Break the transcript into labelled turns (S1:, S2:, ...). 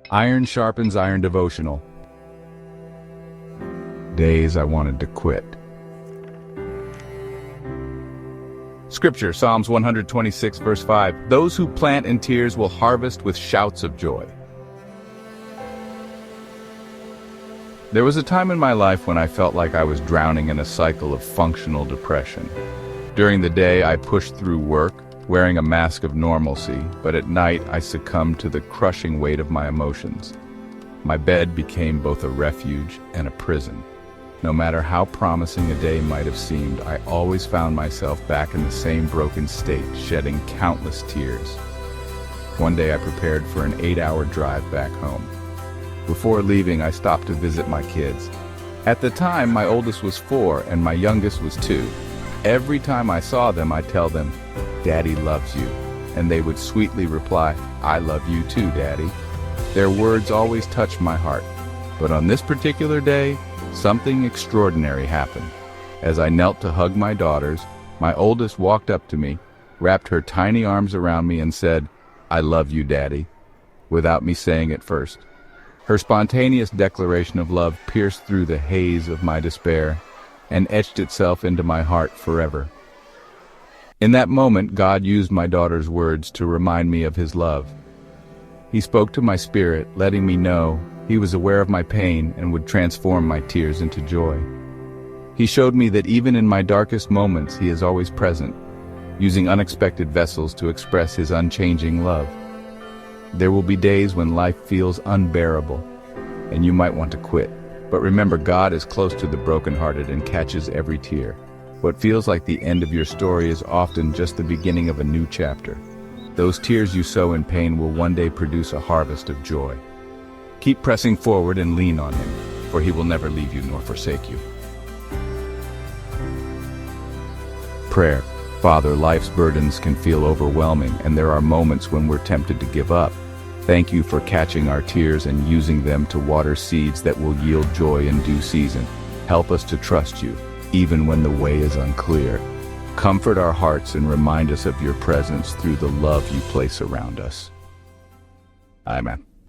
S1: Iron Sharpens Iron Devotional. Days I wanted to quit. Scripture, Psalms 126, verse 5. Those who plant in tears will harvest with shouts of joy. There was a time in my life when I felt like I was drowning in a cycle of functional depression. During the day, I pushed through work, wearing a mask of normalcy, but at night I succumbed to the crushing weight of my emotions. My bed became both a refuge and a prison. No matter how promising a day might have seemed, I always found myself back in the same broken state, shedding countless tears. One day I prepared for an 8-hour drive back home. Before leaving, I stopped to visit my kids. At the time, my oldest was 4 and my youngest was 2. Every time I saw them, I'd tell them, "Daddy loves you," and they would sweetly reply, "I love you too, Daddy." Their words always touched my heart. But on this particular day, something extraordinary happened. As I knelt to hug my daughters, my oldest walked up to me, wrapped her tiny arms around me and said, "I love you, Daddy," without me saying it first. Her spontaneous declaration of love pierced through the haze of my despair and etched itself into my heart forever. In that moment, God used my daughter's words to remind me of His love. He spoke to my spirit, letting me know He was aware of my pain and would transform my tears into joy. He showed me that even in my darkest moments, He is always present, using unexpected vessels to express His unchanging love. There will be days when life feels unbearable, and you might want to quit. But remember, God is close to the brokenhearted and catches every tear. What feels like the end of your story is often just the beginning of a new chapter. Those tears you sow in pain will one day produce a harvest of joy. Keep pressing forward and lean on Him, for He will never leave you nor forsake you. Prayer. Father, life's burdens can feel overwhelming, and there are moments when we're tempted to give up. Thank You for catching our tears and using them to water seeds that will yield joy in due season. Help us to trust You, even when the way is unclear. Comfort our hearts and remind us of Your presence through the love You place around us. Amen.